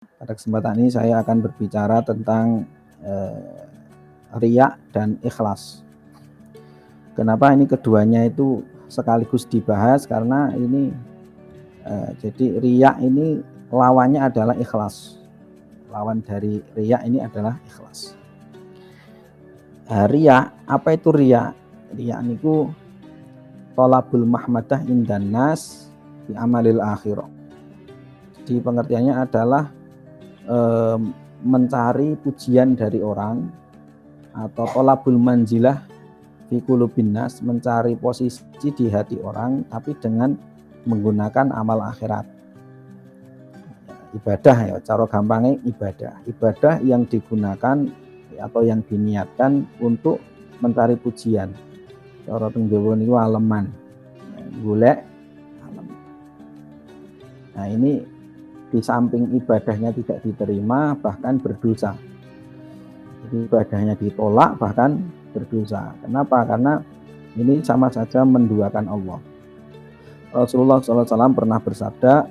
Pada kesempatan ini saya akan berbicara tentang riya dan ikhlas. Kenapa ini keduanya itu sekaligus dibahas? Karena ini jadi riya ini lawannya adalah ikhlas. Lawan dari riya ini adalah ikhlas. Riya, apa itu riya? Riya niku tolabul mahmadah indan nas bi amalil akhirah. Jadi pengertiannya adalah mencari pujian dari orang, atau tolabul manzilah fi qulubin nas, mencari posisi di hati orang tapi dengan menggunakan amal akhirat. Ibadah ya, cara gampangnya ibadah yang digunakan atau yang diniatkan untuk mencari pujian. Cara teng Jawa niku aleman, golek alem. Nah, ini di samping ibadahnya tidak diterima, bahkan berdosa. Jadi ibadahnya ditolak, bahkan berdosa. Kenapa? Karena ini sama saja menduakan Allah. Rasulullah SAW pernah bersabda,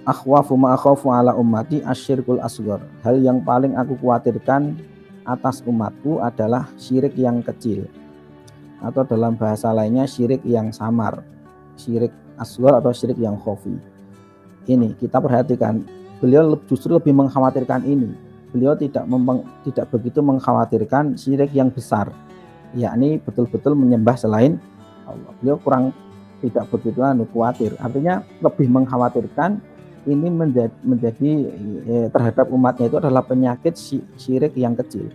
akhwafu ma akhafu ala ummati asyirkul asghar. Hal yang paling aku khawatirkan atas umatku adalah syirik yang kecil, atau dalam bahasa lainnya syirik yang samar, syirik asghar atau syirik yang khafi. Ini kita perhatikan, beliau justru lebih mengkhawatirkan ini. Beliau tidak begitu mengkhawatirkan syirik yang besar, yakni betul-betul menyembah selain Allah. Beliau tidak begitu khawatir. Artinya lebih mengkhawatirkan ini menjadi terhadap umatnya itu adalah penyakit syirik yang kecil.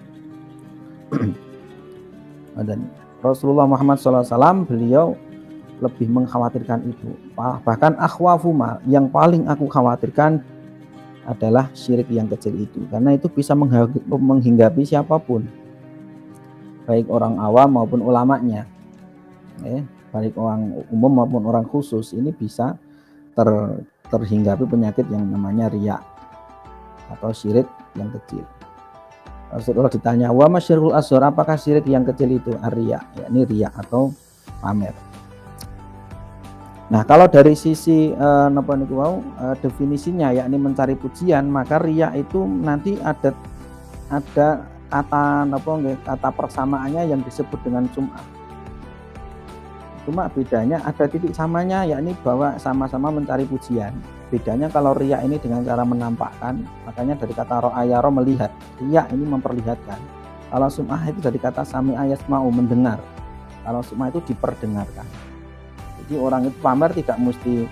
Dan Rasulullah Muhammad SAW beliau lebih mengkhawatirkan itu. Bahkan akhwafuma, yang paling aku khawatirkan adalah syirik yang kecil itu, karena itu bisa menghinggapi siapapun, baik orang awam maupun ulamanya, baik orang umum maupun orang khusus. Ini bisa terhinggapi penyakit yang namanya riya atau syirik yang kecil. Rasulullah ditanya, wa masyirul asghar, apakah syirik yang kecil itu? Riya, yakni riya atau pamer. Nah, kalau dari sisi definisinya yakni mencari pujian, maka riya itu nanti ada kata persamaannya yang disebut dengan sum'ah. Cuma bedanya ada titik samanya, yakni bahwa sama-sama mencari pujian. Bedanya kalau riya ini dengan cara menampakkan, makanya dari kata ro'aya melihat. Riya ini memperlihatkan. Kalau sum'ah itu dari kata sami'a yasma'u, mendengar. Kalau sum'ah itu diperdengarkan. Jadi orang itu pamer tidak mesti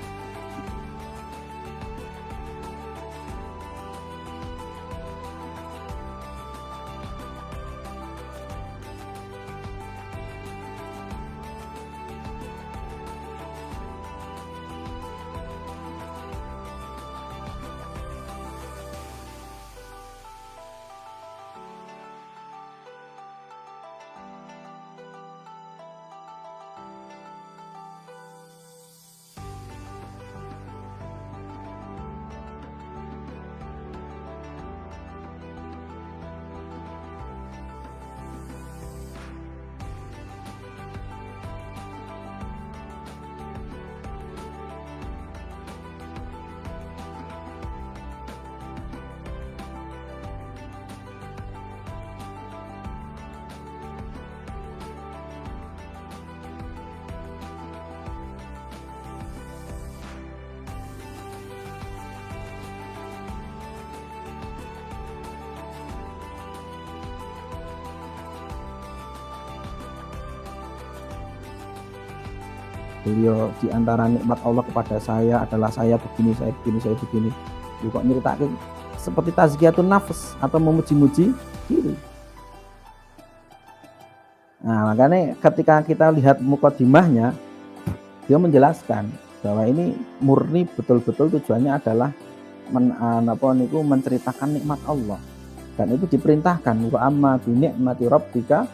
beliau di antara nikmat Allah kepada saya adalah saya begini. Kok nyeritakan seperti tazkiyatun nafs atau memuji-muji diri. Nah, makanya ketika kita lihat mukadimahnya, dia menjelaskan bahwa ini murni betul-betul tujuannya adalah menceritakan nikmat Allah, dan itu diperintahkan, wa amma bi ni'mati rabbika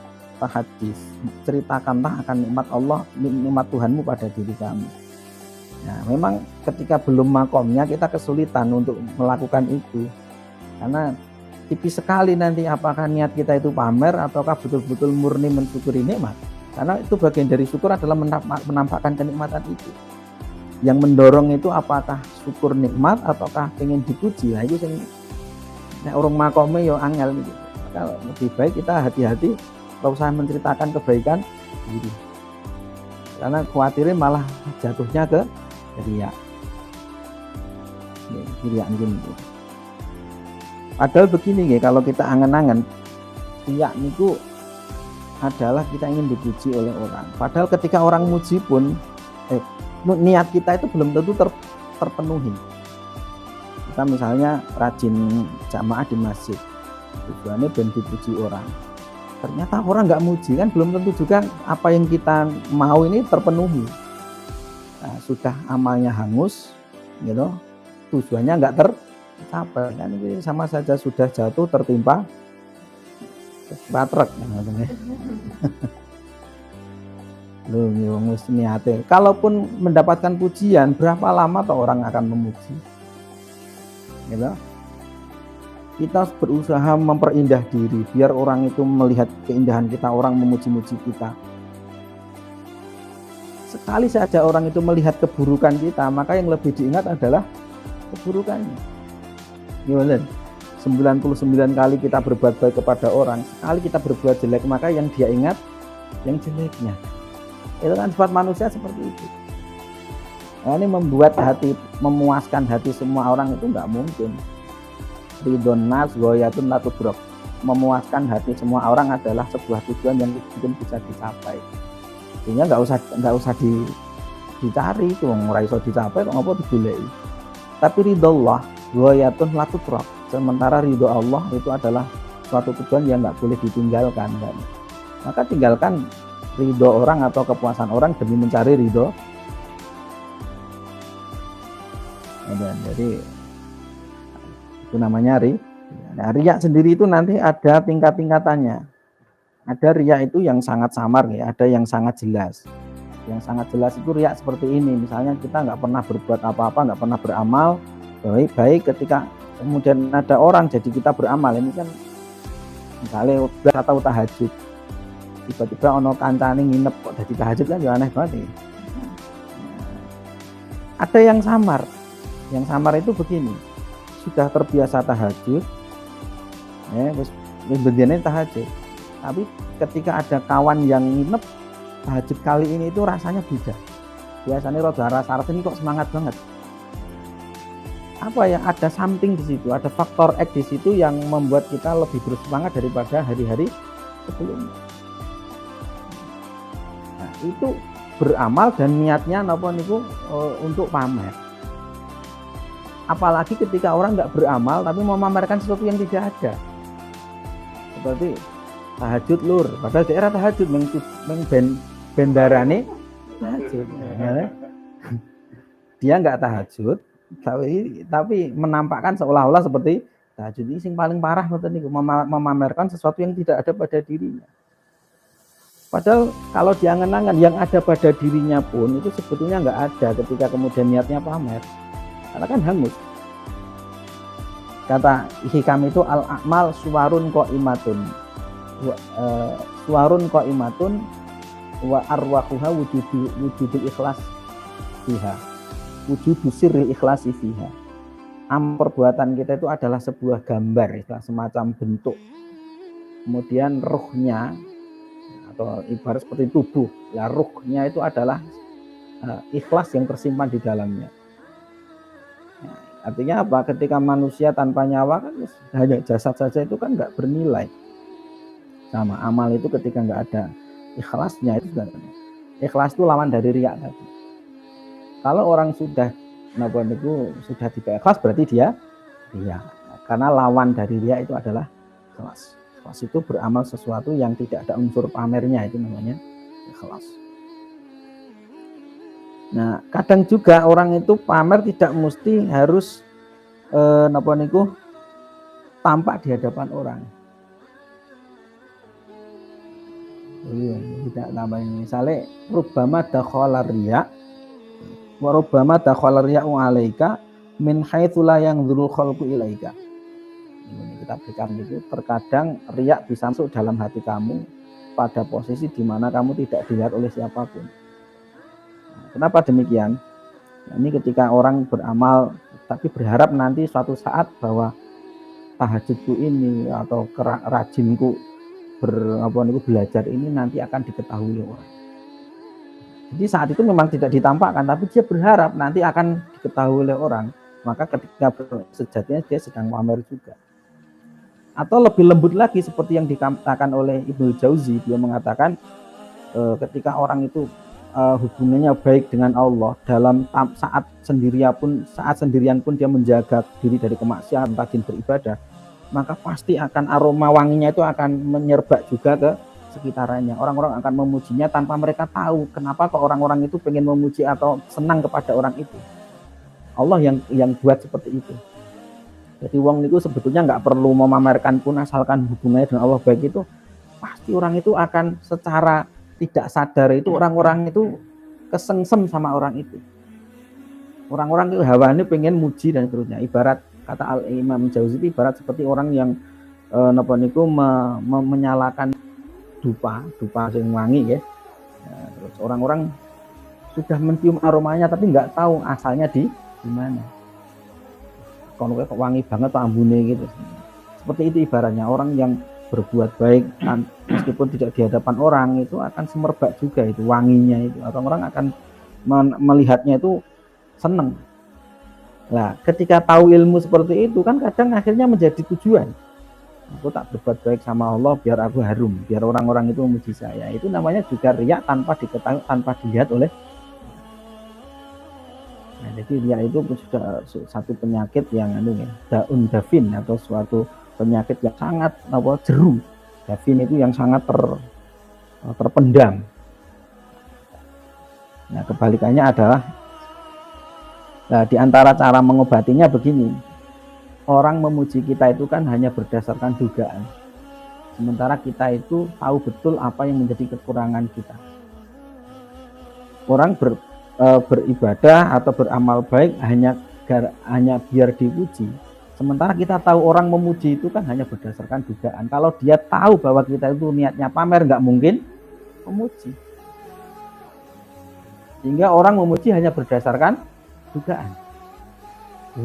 hadis, ceritakanlah akan nikmat Allah, nikmat Tuhanmu pada diri kami. Nah, memang ketika belum makomnya kita kesulitan untuk melakukan itu, karena tipis sekali nanti apakah niat kita itu pamer ataukah betul-betul murni mensyukuri nikmat. Karena itu bagian dari syukur adalah menampakkan kenikmatan itu. Yang mendorong itu apakah syukur nikmat ataukah pengen dipuji. Nah, itu nek urung makome yo angel gitu. Maka lebih baik kita hati-hati kalau usah menceritakan kebaikan diri. Karena khawatirnya malah jatuhnya ke riya. Riya gitu. Padahal begini nggih, kalau kita angen-angen riya niku adalah kita ingin dipuji oleh orang. Padahal ketika orang muji pun niat kita itu belum tentu terpenuhi. Kita misalnya rajin jamaah di masjid, tujuannya ben dipuji orang. Ternyata orang nggak muji, kan belum tentu juga apa yang kita mau ini terpenuhi. Nah, sudah amalnya hangus, gitu, tujuannya nggak tercapai. Kan ini sama saja sudah jatuh tertimpa truk. Loh, mesti niate. Kalaupun mendapatkan pujian, berapa lama toh orang akan memuji? Gitu. Kita berusaha memperindah diri biar orang itu melihat keindahan kita, orang memuji-muji kita. Sekali saja orang itu melihat keburukan kita, maka yang lebih diingat adalah keburukannya. Gimana? 99 kali kita berbuat baik kepada orang, sekali kita berbuat jelek, maka yang dia ingat yang jeleknya. Itu kan sifat manusia seperti itu. Nah, ini membuat hati, memuaskan hati semua orang itu nggak mungkin. Ridhon nas ghayatun la tudrak. Memuaskan hati semua orang adalah sebuah tujuan yang mungkin bisa dicapai. Sehingga nggak usah dicari, cuma ora iso dicapai kok ngopo digoleki. Tapi ridho Allah ghayatun la tudrak. Sementara ridho Allah itu adalah suatu tujuan yang nggak boleh ditinggalkan kan. Maka tinggalkan ridho orang atau kepuasan orang demi mencari ridho. Jadi itu namanya riya. Nah, riya sendiri itu nanti ada tingkat-tingkatannya. Ada riya itu yang sangat samar ya, ada yang sangat jelas. Yang sangat jelas itu riya seperti ini. Misalnya kita nggak pernah berbuat apa-apa, nggak pernah beramal baik ketika kemudian ada orang jadi kita beramal. Ini kan misalnya udah atau tahajud, tiba-tiba ono kancane nginep kok jadi tahajud kan ya aneh banget ya. Ada yang samar. Yang samar itu begini, sudah terbiasa tahajud, wis bendiane tahajud. Tapi ketika ada kawan yang nginep tahajud kali ini itu rasanya beda. Biasanya roda rasa ini kok semangat banget. Apa ya, ada something di situ, ada faktor X di situ yang membuat kita lebih bersemangat daripada hari-hari sebelumnya. Nah, itu beramal dan niatnya napa niku untuk pamer. Apalagi ketika orang nggak beramal tapi mau memamerkan sesuatu yang tidak ada. Seperti tahajud lur, padahal daerah tahajud bendarane tahajud. Dia nggak tahajud, tapi menampakkan seolah-olah seperti tahajud. Ini sing paling parah ngoten niku, memamerkan sesuatu yang tidak ada pada dirinya. Padahal kalau diangan-angan yang ada pada dirinya pun itu sebetulnya nggak ada ketika kemudian niatnya pamer. Karena kan hangus. Kata hikam itu al-a'mal suwarun qaimatun. Suwarun qaimatun wa arwahuha wujudul ikhlas fiha. Wujudu sirri ikhlasi fiha. Perbuatan kita itu adalah sebuah gambar, semacam bentuk. Kemudian ruhnya atau ibarat seperti tubuh, ya ruhnya itu adalah ikhlas yang tersimpan di dalamnya. Artinya apa? Ketika manusia tanpa nyawa kan hanya jasad saja itu kan nggak bernilai. Sama amal itu ketika nggak ada ikhlasnya itu sudah. Ikhlas itu lawan dari riya tadi. Kalau orang sudah sudah tidak ikhlas berarti dia riya. Karena lawan dari riya itu adalah ikhlas. Ikhlas itu beramal sesuatu yang tidak ada unsur pamernya, itu namanya ikhlas. Nah, kadang juga orang itu pamer tidak mesti harus tampak di hadapan orang. Tidak tambah ini. Misalnya rubbama dakhala riya wa rubbama dakhala riya'u 'alaika min haitsu la yanzurul khalqu ilaika. Ini kita berikan itu, terkadang riya bisa masuk dalam hati kamu pada posisi di mana kamu tidak dilihat oleh siapapun. Kenapa demikian? Nah, ini ketika orang beramal tapi berharap nanti suatu saat bahwa tahajudku ini atau rajinku belajar ini nanti akan diketahui orang. Jadi saat itu memang tidak ditampakkan, tapi dia berharap nanti akan diketahui oleh orang. Maka ketika sejatinya dia sedang pamer juga. Atau lebih lembut lagi seperti yang dikatakan oleh Ibnu Jauzi, dia mengatakan ketika orang itu hubungannya baik dengan Allah dalam saat sendirian pun dia menjaga diri dari kemaksiatan, rajin beribadah, maka pasti akan aroma wanginya itu akan menyerbak juga ke sekitarnya. Orang-orang akan memujinya tanpa mereka tahu kenapa kok orang-orang itu pengen memuji atau senang kepada orang itu. Allah yang buat seperti itu. Jadi wong itu sebetulnya nggak perlu memamerkan pun, asalkan hubungannya dengan Allah baik, itu pasti orang itu akan secara tidak sadar itu orang-orang itu kesengsem sama orang itu. Orang-orang itu hawanya pengen muji dan seterusnya. Ibarat kata Al-Imam Jauzi itu ibarat seperti orang yang menyalakan dupa sing wangi ya. Nah, terus orang-orang sudah mencium aromanya tapi nggak tahu asalnya di mana. Kalau kok wangi banget tuh ambune gitu. Seperti itu ibaratnya orang yang berbuat baik meskipun tidak di hadapan orang itu akan semerbak juga itu wanginya itu. Orang-orang akan melihatnya itu seneng. Nah, ketika tahu ilmu seperti itu kan kadang akhirnya menjadi tujuan. Aku tak berbuat baik sama Allah biar aku harum, biar orang-orang itu memuji saya. Itu namanya juga riya tanpa diketahui, tanpa dilihat oleh. Nah, jadi riya itu sudah satu penyakit yang daun dafin atau suatu penyakit yang sangat jeru. Dafin itu yang sangat terpendam. Nah, kebalikannya adalah di antara cara mengobatinya begini. Orang memuji kita itu kan hanya berdasarkan dugaan. Sementara kita itu tahu betul apa yang menjadi kekurangan kita. Orang beribadah atau beramal baik hanya biar dipuji. Sementara kita tahu orang memuji itu kan hanya berdasarkan dugaan. Kalau dia tahu bahwa kita itu niatnya pamer, nggak mungkin memuji. Sehingga orang memuji hanya berdasarkan dugaan.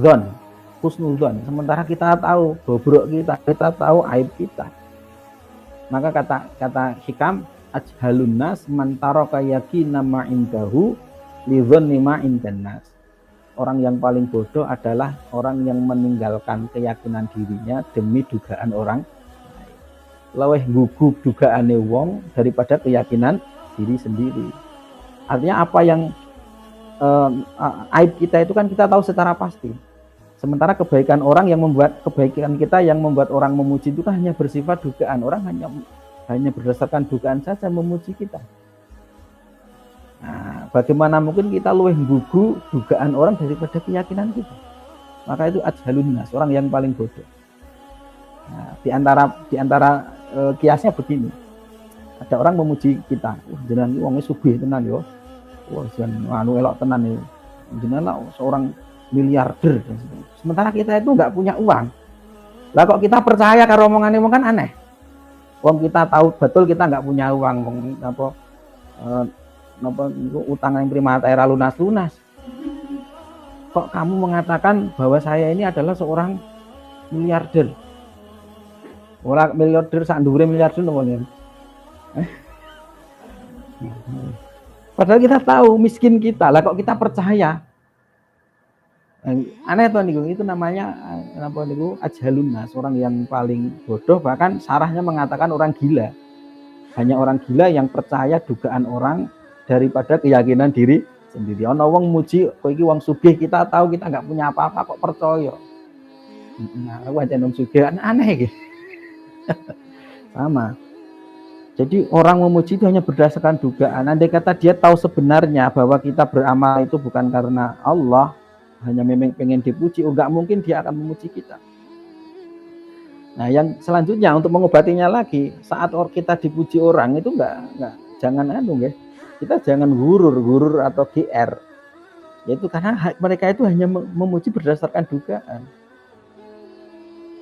Zon, husnuzon. Sementara kita tahu bobrok kita tahu aib kita. Maka kata hikam, ajhalun nas man taraka yaqina ma indahu li dzanni ma indannas. Orang yang paling bodoh adalah orang yang meninggalkan keyakinan dirinya demi dugaan orang. Leweh gugup dugaane wong daripada keyakinan diri sendiri. Artinya apa yang aib kita itu kan kita tahu secara pasti. Sementara kebaikan orang yang membuat kebaikan kita yang membuat orang memuji itu kan hanya bersifat dugaan. Orang hanya berdasarkan dugaan saja memuji kita. Nah, bagaimana mungkin kita luwih gugu dugaan orang daripada keyakinan kita? Maka itu ajhalun nas, orang yang paling bodoh. Nah, di antara kiasnya begini. Ada orang memuji kita, jenengan iki wong sugih tenan yo. Wah, jenengan elok tenan yo. Jenengan seorang miliarder. Sementara kita itu nggak punya uang. Lah kok kita percaya karo omongane wong kan aneh. Wong kita tahu betul kita nggak punya uang, wong utang yang prima era lunas. Kok kamu mengatakan bahwa saya ini adalah seorang miliarder? Orang miliarder sak dhuwure miliarder namanya. Padahal kita tahu miskin kita. Lah kok kita percaya? Aneh tuh niku, itu namanya apa niku ajhalun nas, orang yang paling bodoh, bahkan sarahnya mengatakan orang gila. Hanya orang gila yang percaya dugaan orang daripada keyakinan diri sendiri. Ana wong muji kowe iki wong sugih, kita tahu kita nggak punya apa-apa kok percaya. Nah, wajan wong sugih aneh iki. Sama. Jadi orang memuji itu hanya berdasarkan dugaan. Andai kata dia tahu sebenarnya bahwa kita beramal itu bukan karena Allah, hanya memang pengen dipuji, enggak mungkin dia akan memuji kita. Nah, yang selanjutnya untuk mengobatinya lagi, saat kita dipuji orang itu enggak jangan kita jangan gurur atau GR. Yaitu karena mereka itu hanya memuji berdasarkan dugaan.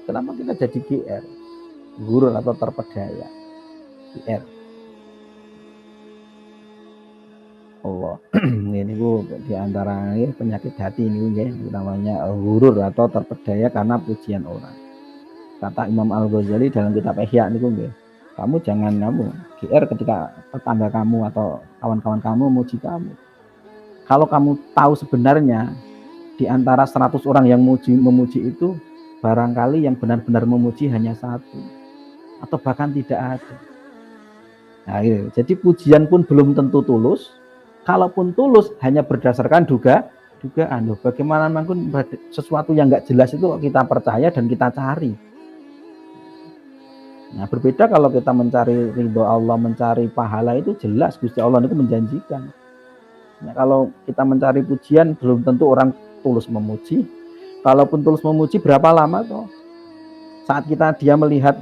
Kenapa kita jadi GR? Gurur atau terpedaya. GR. Allah. Ini di antara penyakit hati ini namanya gurur atau terpedaya karena pujian orang. Kata Imam Al-Ghazali dalam kitab Ihya niku nggih. Kamu jangan GR ketika tetangga kamu atau kawan-kawan kamu memuji kamu. Kalau kamu tahu sebenarnya di antara 100 orang yang memuji itu barangkali yang benar-benar memuji hanya satu atau bahkan tidak ada. Nah, gitu. Jadi pujian pun belum tentu tulus. Kalaupun tulus hanya berdasarkan dugaan. Bagaimana pun sesuatu yang nggak jelas itu kita percaya dan kita cari. Nah, berbeda kalau kita mencari ridho Allah, mencari pahala itu jelas Gusti Allah itu menjanjikan. Nah, kalau kita mencari pujian belum tentu orang tulus memuji. Kalaupun tulus memuji berapa lama toh? Saat dia melihat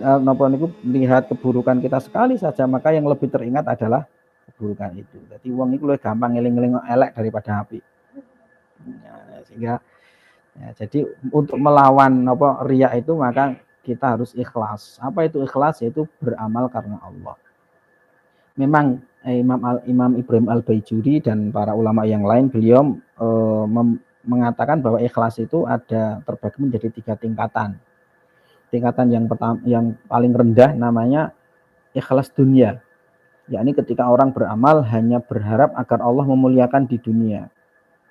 melihat keburukan kita sekali saja, maka yang lebih teringat adalah keburukan itu. Jadi wong itu lebih gampang ngeling-ngeling elek daripada api. Nah, sehingga jadi untuk melawan riya itu maka kita harus ikhlas. Apa itu ikhlas? Yaitu beramal karena Allah. Memang Imam Ibrahim Al-Baijuri dan para ulama yang lain beliau mengatakan bahwa ikhlas itu ada terbagi menjadi 3 tingkatan. Tingkatan yang pertama, yang paling rendah namanya ikhlas dunia. Yakni ketika orang beramal hanya berharap agar Allah memuliakan di dunia.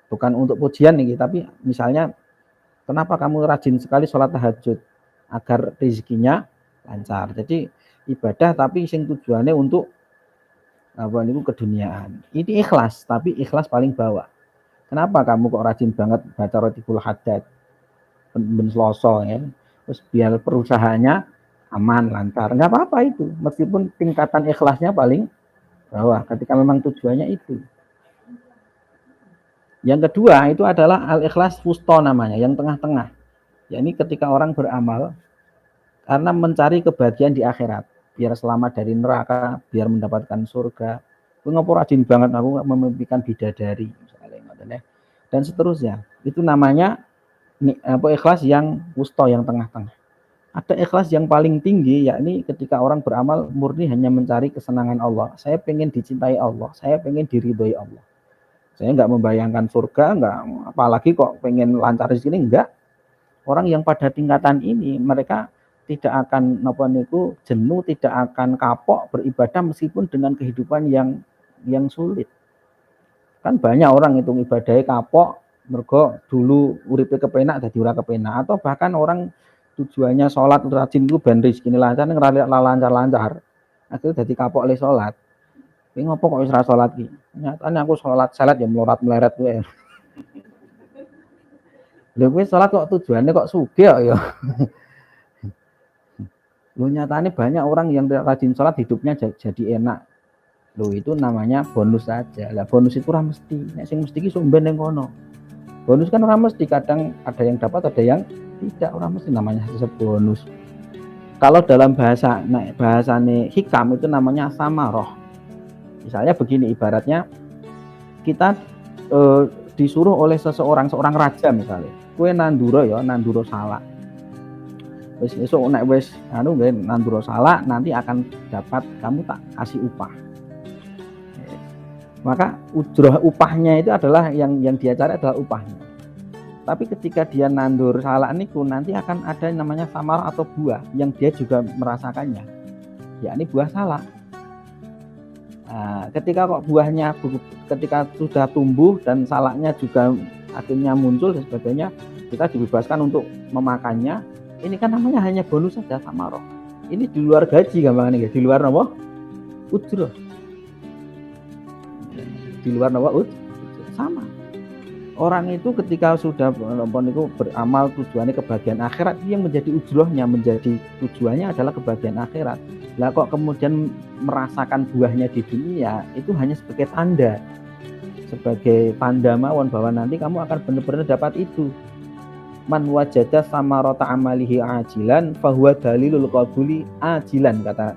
Bukan untuk pujian nih, tapi misalnya kenapa kamu rajin sekali sholat tahajud? Agar rezekinya lancar. Jadi ibadah tapi sing tujuannya untuk keduniaan. Ini ikhlas, tapi ikhlas paling bawah. Kenapa kamu kok rajin banget baca Rotibul Haddad ben Selasa ya? Terus biar perusahaannya aman, lancar. Enggak apa-apa itu, meskipun tingkatan ikhlasnya paling bawah ketika memang tujuannya itu. Yang kedua itu adalah al-ikhlas wusta namanya, yang tengah-tengah. Yakni ketika orang beramal karena mencari kebahagiaan di akhirat, biar selamat dari neraka, biar mendapatkan surga. Aku ngapa rajin banget aku memimpikan bidadari misalnya, dan seterusnya. Itu namanya ikhlas yang wusta, yang tengah-tengah. Ada ikhlas yang paling tinggi, yakni ketika orang beramal murni hanya mencari kesenangan Allah. Saya pengen dicintai Allah, saya pengen diridhoi Allah. Saya nggak membayangkan surga, nggak, apalagi kok pengen lancar di sini, enggak. Orang yang pada tingkatan ini mereka tidak akan jenuh, tidak akan kapok beribadah meskipun dengan kehidupan yang sulit. Kan banyak orang itu ibadahnya kapok, mergo dulu uripe kepenak dadi ora kepenak, atau bahkan orang tujuannya sholat rajin itu ben rezekine lancar, lancar-lancar. Akhirnya dadi kapok le sholat. Kowe ngopo kok wis ora sholat ki? Nyatane aku sholat salat ya melorat-meleret kowe. Lha kowe sholat kok tujuannya kok sugih ya. Loh, nyatanya banyak orang yang rajin sholat hidupnya jadi enak. Loh, itu namanya bonus saja. Lah bonus itu ora mesti. Nek sing mesti ki sumben ning kono. Bonus kan ora mesti, kadang ada yang dapat, ada yang tidak, ora mesti namanya disebut bonus. Kalau dalam bahasane hikam itu namanya samaroh. Misalnya begini, ibaratnya kita disuruh oleh seorang raja misalnya. Kowe nanduro salak. Besok nek wis nanduro salak nanti akan dapat, kamu tak kasih upah. Maka upahnya itu adalah yang dia cari adalah upahnya. Tapi ketika dia nandur salak niku nanti akan ada namanya samar atau buah yang dia juga merasakannya, yakni buah salak. Nah, ketika kok buahnya ketika sudah tumbuh dan salaknya juga akhirnya muncul dan sebagainya, kita dibebaskan untuk memakannya. Ini kan namanya hanya bonus saja, samaroh. Ini di luar gaji gampangnya, di luar apa? Ujroh. Di luar apa? Sama. Orang itu ketika sudah beramal tujuannya kebahagiaan akhirat, yang menjadi ujrohnya, menjadi tujuannya adalah kebahagiaan akhirat. Lah kok kemudian merasakan buahnya di dunia, itu hanya sebagai tanda. Sebagai tanda mawon bahwa nanti kamu akan benar-benar dapat itu. Man wajada samarata amalihi ajilan fahuwa dalilul qabuli ajilan, kata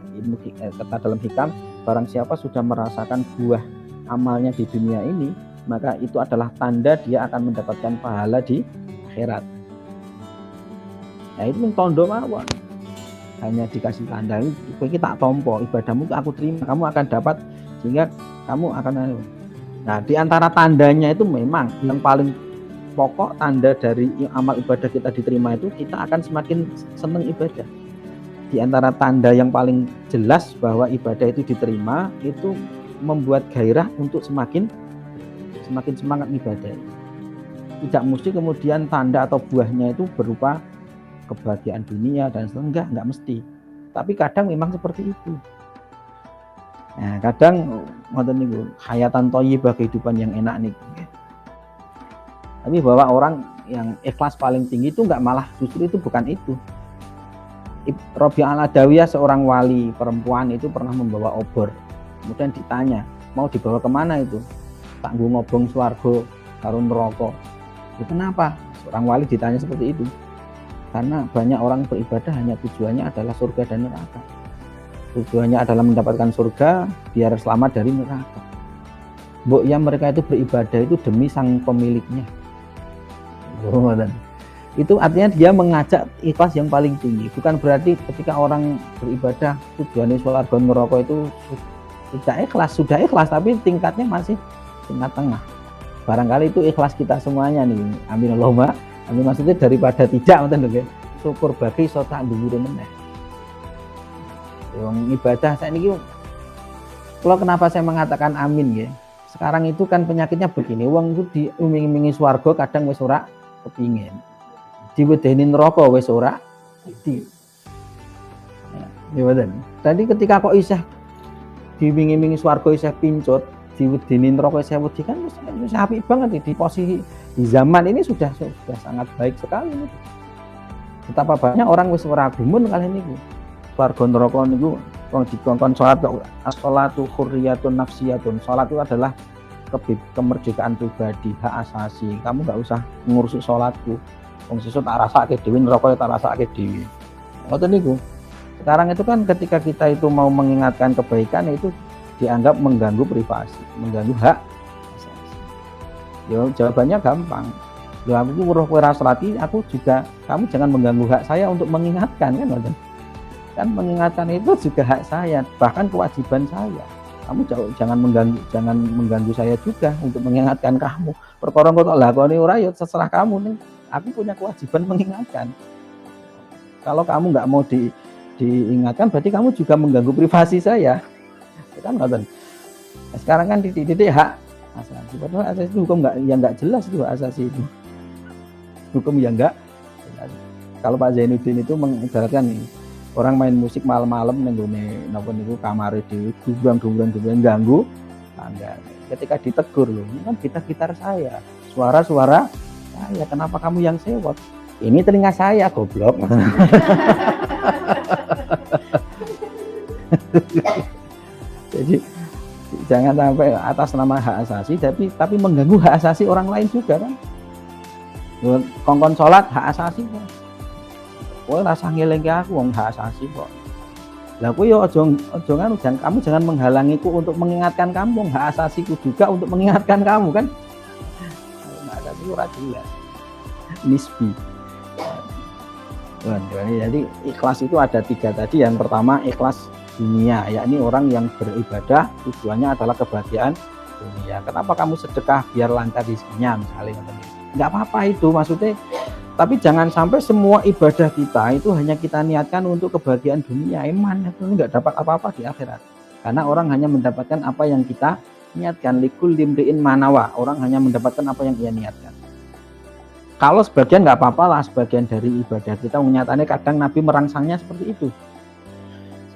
dalam hikam, barang siapa sudah merasakan buah amalnya di dunia ini, maka itu adalah tanda dia akan mendapatkan pahala di akhirat. Nah, itu tondo mawon. Hanya dikasih tanda, kita tompo, ibadahmu aku terima, kamu akan dapat, sehingga kamu akan. Nah, di antara tandanya itu memang yang paling pokok tanda dari amal ibadah kita diterima itu kita akan semakin senang ibadah. Di antara tanda yang paling jelas bahwa ibadah itu diterima itu membuat gairah untuk semakin semangat ibadah. Tidak mesti kemudian tanda atau buahnya itu berupa kebahagiaan dunia dan sebagainya, enggak mesti. Tapi kadang memang seperti itu. Nah, kadang ngoten niku, hayatan thayyibah, kehidupan yang enak niku. Tapi bahwa orang yang ikhlas paling tinggi itu enggak, malah justru itu bukan itu. Rabi'ah al-Adawiyah, seorang wali perempuan itu pernah membawa obor. Kemudian ditanya, mau dibawa kemana itu? Tak nggo ngobong swarga karo neraka. Kenapa? Seorang wali ditanya seperti itu. Karena banyak orang beribadah hanya tujuannya adalah surga dan neraka. Tujuannya adalah mendapatkan surga biar selamat dari neraka. Mbok ya mereka itu beribadah itu demi sang pemiliknya. Itu artinya dia mengajak ikhlas yang paling tinggi. Bukan berarti ketika orang beribadah tujuannya surga dan neraka itu sudah ikhlas tapi tingkatnya masih tingkat tengah. Barangkali itu ikhlas kita semuanya nih. Amin Allahumma. Amin, maksudnya daripada tidak ngoten lho, syukur bagi iso tak dhuwure meneh. Wong ibadah sakniki kalau kenapa saya mengatakan amin ya. Sekarang itu kan penyakitnya begini, wong itu diiming-imingi swarga kadang wis ora kepingin. Diwedeni neraka wis ora wedi. Ya betul. Tadi ketika kok isih diiming-imingi swarga isih pincut, diwedeni neraka isih wedi kan wis apik banget di posisi di zaman ini sudah sangat baik sekali. Betapa banyak orang wis ora gumun kali niku. Swarga neraka niku wong dikongkon salat, as-shalatu hurriyatun nafsiyatun. Salat itu adalah kemerdekaan pribadi, hak asasi. Kamu enggak usah ngurusi salatku. Wong sesuk tak rasake dhewe, neraka tak rasake dhewe. Ngoten niku. Sekarang itu kan ketika kita itu mau mengingatkan kebaikan itu dianggap mengganggu privasi, mengganggu hak. Ya jawabannya gampang. Ya aku weruh kowe ra salati, aku juga kamu jangan mengganggu hak saya untuk mengingatkan kan ngoten. Kan mengingatkan itu juga hak saya, bahkan kewajiban saya. Kamu jangan mengganggu saya juga untuk mengingatkan kamu. Perkara kok tak lakoni ora ya terserah kamu nih. Aku punya kewajiban mengingatkan. Kalau kamu enggak mau diingatkan berarti kamu juga mengganggu privasi saya. Kan ngoten. Sekarang kan titik-titik hak asasi. Padahal asasi itu hukum enggak jelas itu asasi itu. Hukum yang enggak jelas. Kalau Pak Zainuddin itu mengibaratkan nih, orang main musik malam-malam ning gone napa niku kamare dhewe gumbrang ganggu tangga. Ketika ditegur loh, ini kan gitar saya, suara-suara saya, kenapa kamu yang sewot? Ini telinga saya, goblok. Jadi jangan sampai atas nama hak asasi tapi mengganggu hak asasi orang lain juga kan. Kongkon sholat hak asasi kok. Kowe rasa ngelingke aku wong hak asasi kok. Lah kowe yo aja kamu jangan menghalangiku untuk mengingatkan kamu, hak asasiku juga untuk mengingatkan kamu kan. Hak asasi ora jelas. Nisbi. Jadi ikhlas itu ada 3 tadi. Yang pertama ikhlas dunia, yakni orang yang beribadah tujuannya adalah kebahagiaan dunia. Kenapa kamu sedekah biar lancar rezekinya misalnya? Enggak apa-apa itu maksudnya, tapi jangan sampai semua ibadah kita itu hanya kita niatkan untuk kebahagiaan dunia. Iman itu enggak dapat apa-apa di akhirat. Karena orang hanya mendapatkan apa yang kita niatkan. Likul limriin manawa, orang hanya mendapatkan apa yang ia niatkan. Kalau sebagian enggak apa-apa lah, sebagian dari ibadah kita nyatanya kadang Nabi merangsangnya seperti itu.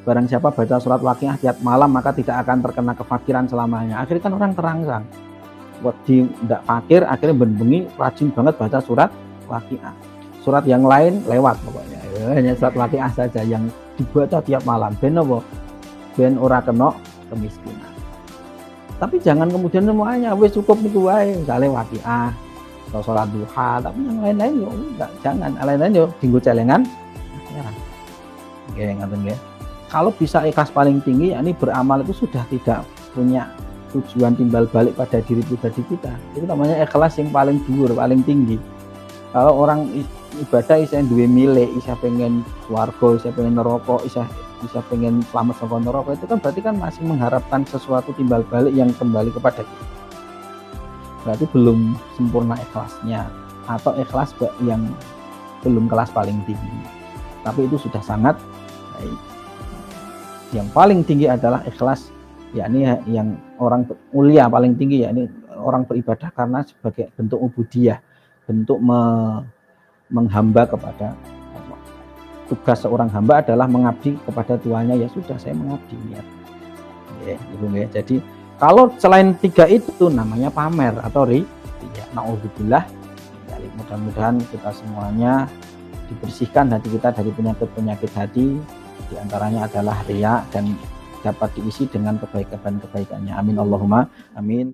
Barang siapa baca surat Waqiah tiap malam maka tidak akan terkena kefakiran selamanya. Akhirnya kan orang terangsang. Wedi ndak fakir, akhirnya bengi rajin banget baca surat Waqiah. Surat yang lain lewat pokoknya. Hanya surat Waqiah saja yang dibaca tiap malam. Ben apa? Ben ora kena kemiskinan. Tapi jangan kemudian semuanya wis cukup niku wae, misale Waqiah atau salat duha, tapi yang lain-lain yo enggak, jangan. Lain-lain yo dienggo celengan akhirat. Nggih, ngoten nggih. Kalau bisa ikhlas paling tinggi, yakni beramal itu sudah tidak punya tujuan timbal balik pada diri pribadi kita. Itu namanya ikhlas yang paling dhuwur, paling tinggi. Kalau orang ibadah isih duwe milih, isih pengen swarga, isih pengen neraka, isih pengen selamat saka neraka, itu kan berarti kan masih mengharapkan sesuatu timbal balik yang kembali kepada kita. Berarti belum sempurna ikhlasnya. atau ikhlas yang belum kelas paling tinggi. Tapi itu sudah sangat baik. Yang paling tinggi adalah ikhlas, yakni yang orang mulia paling tinggi, yakni orang beribadah karena sebagai bentuk ubudiyah, bentuk menghamba kepada Allah. Tugas seorang hamba adalah mengabdi kepada tuannya, ya sudah saya mengabdi niat. Ya, gitu ya. Jadi kalau selain 3 itu namanya pamer atau ria. Nauzubillah. Mudah-mudahan kita semuanya dibersihkan hati kita dari penyakit-penyakit hati, di antaranya adalah ria, dan dapat diisi dengan kebaikan-kebaikannya. Amin Allahumma amin.